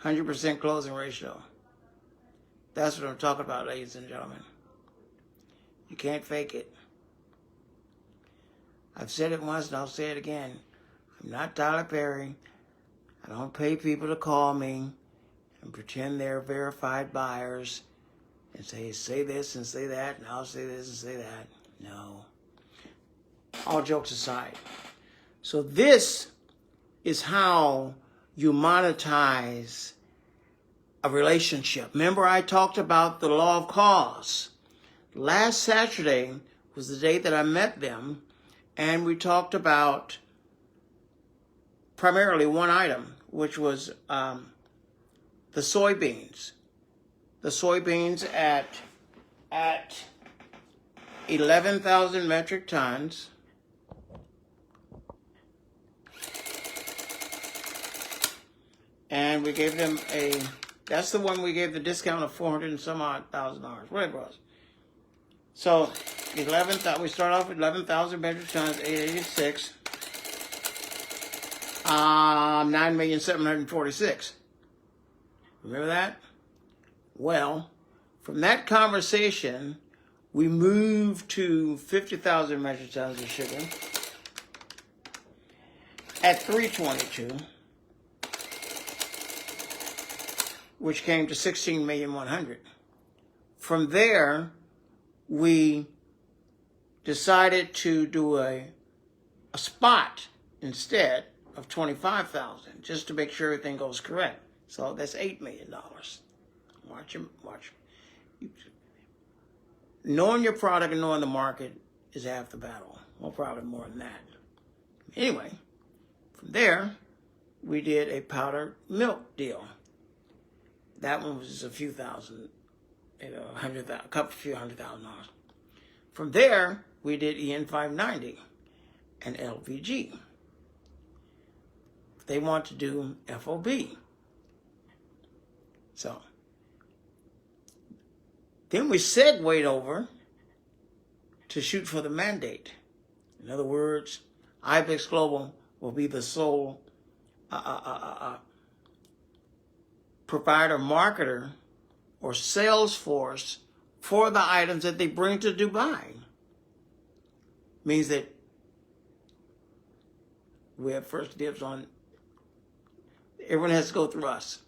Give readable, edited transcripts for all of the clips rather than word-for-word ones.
100% closing ratio. That's what I'm talking about, ladies and gentlemen. You can't fake it. I've said it once and I'll say it again. I'm not Tyler Perry. I don't pay people to call me and pretend they're verified buyers and say this and say that, and I'll say this and say that. No. All jokes aside. So this is how you monetize a relationship. Remember, I talked about the law of cause. Last Saturday was the day that I met them, and we talked about primarily one item, which was the soybeans. The soybeans at 11,000 metric tons. And we gave them that's the one we gave the discount of $400 and some odd thousand, whatever it was. So, we start off with 11,000 metric tons, 886, 9,746,000. Remember that? Well, from that conversation, we moved to 50,000 metric tons of sugar at 322. Which came to 16,100,000. From there, we decided to do a spot instead of 25,000, just to make sure everything goes correct. So that's $8 million. Watch. Knowing your product and knowing the market is half the battle. Well, probably more than that. Anyway, from there, we did a powdered milk deal. That one was a few thousand, a few $100,000. From there, we did EN590 and LVG. They want to do FOB. So, then we segued over to shoot for the mandate. In other words, Ibex Global will be the sole provider, marketer, or sales force for the items that they bring to Dubai. Means that we have first dibs on, everyone has to go through us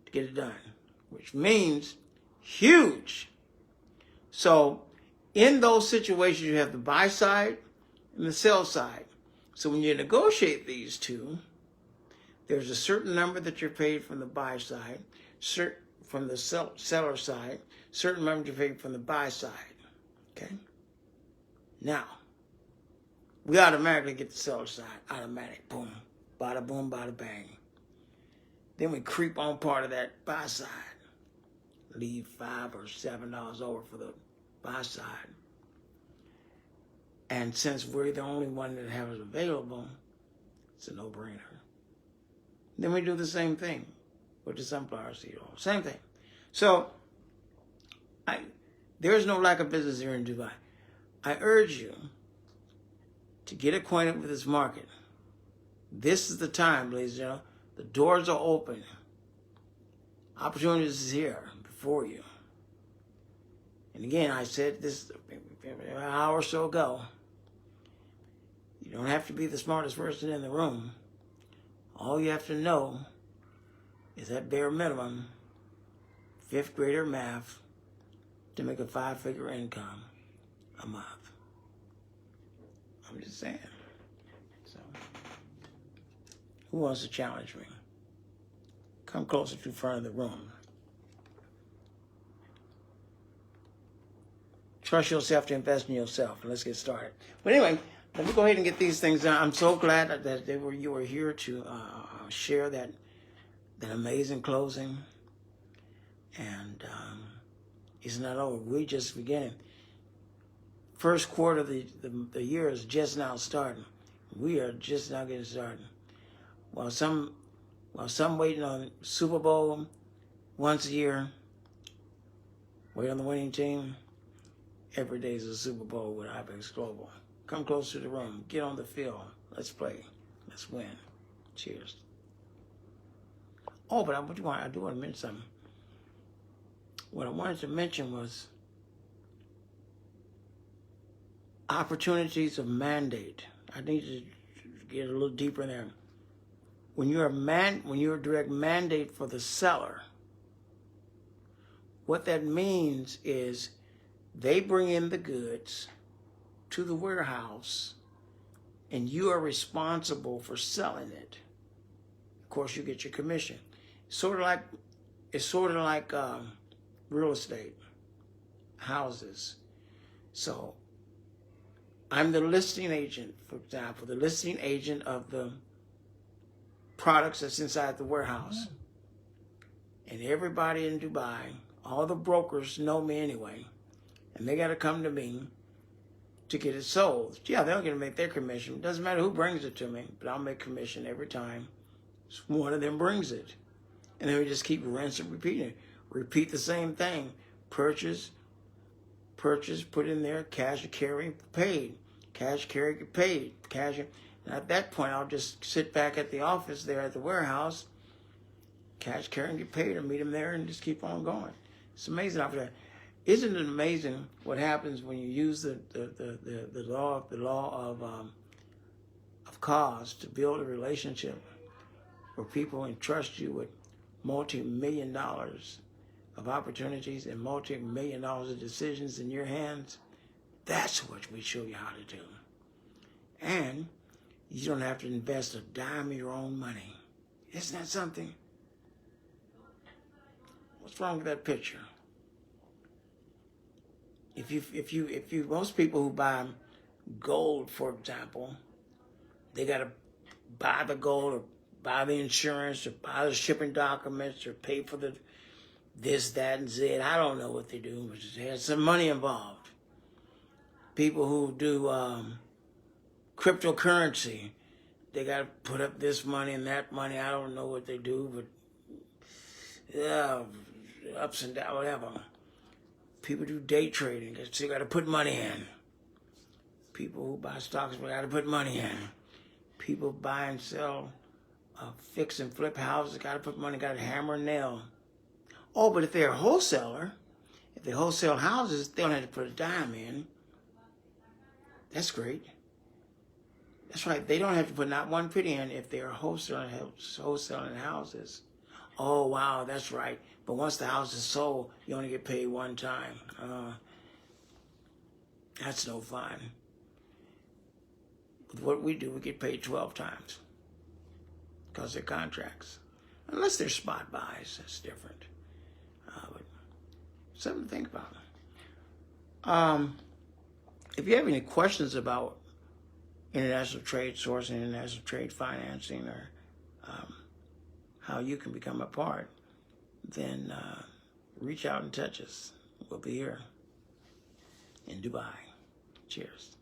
to get it done, which means huge. So in those situations, you have the buy side and the sell side. So when you negotiate these two, there's a certain number that you're paid from the buy side, from the seller side, certain number you're paid from the buy side. Okay? Now, we automatically get the seller side. Automatic. Boom. Bada boom, bada bang. Then we creep on part of that buy side. Leave $5 or $7 over for the buy side. And since we're the only one that has it available, it's a no-brainer. Then we do the same thing with the sunflower seed oil. Same thing. So, there's no lack of business here in Dubai. I urge you to get acquainted with this market. This is the time, ladies and gentlemen. The doors are open. Opportunities is here before you. And again, I said this an hour or so ago. You don't have to be the smartest person in the room. All you have to know is that bare minimum, 5th grader math, to make a 5-figure income a month. I'm just saying. So, who wants to challenge me? Come closer to the front of the room. Trust yourself to invest in yourself. Let's get started. But anyway, let me go ahead and get these things done. I'm so glad that you were here to share that amazing closing. And it's not over. We're just beginning. First quarter of the year is just now starting. We are just now getting started. While some waiting on Super Bowl once a year, wait on the winning team, every day is a Super Bowl with Ibex Global. Come close to the room. Get on the field. Let's play. Let's win. Cheers. Oh, but I do want to mention something. What I wanted to mention was opportunities of mandate. I need to get a little deeper in there. When you're a direct mandate for the seller, what that means is they bring in the goods to the warehouse and you are responsible for selling it. Of course, you get your commission. It's sort of like real estate, houses. So I'm the listing agent, for example, the listing agent of the products that's inside the warehouse. And everybody in Dubai, all the brokers know me anyway, and they got to come to me to get it sold. Yeah, they're going to make their commission. It doesn't matter who brings it to me, but I'll make commission every time one of them brings it. And then we just keep rinsing and repeating it. Repeat the same thing. Purchase, put in there, cash carry, paid. Cash carry, get paid. Cash. And at that point, I'll just sit back at the office there at the warehouse, cash carry and get paid, or meet them there and just keep on going. It's amazing after that. Isn't it amazing what happens when you use the law of cause to build a relationship where people entrust you with multi-million dollars of opportunities and multi-million dollars of decisions in your hands? That's what we show you how to do. And you don't have to invest a dime of your own money. Isn't that something? What's wrong with that picture? If you most people who buy gold, for example, they got to buy the gold or buy the insurance or buy the shipping documents or pay for the this, that, and Z. I don't know what they do, but there's some money involved. People who do cryptocurrency, they got to put up this money and that money. I don't know what they do, but yeah, ups and downs, whatever. People do day trading, so you got to put money in. People who buy stocks, we got to put money in. People buy and sell, fix and flip houses, got to put money, got to hammer and nail. Oh, but if they're a wholesaler, if they wholesale houses, they don't have to put a dime in. That's great. That's right. They don't have to put not one penny in if they're wholesaling houses. Oh, wow, that's right. But once the house is sold, you only get paid one time. That's no fun. With what we do, we get paid 12 times because they're contracts. Unless they're spot buys, that's different. But something to think about. If you have any questions about international trade sourcing, international trade financing, or how you can become a part, then reach out and touch us. We'll be here in Dubai. Cheers.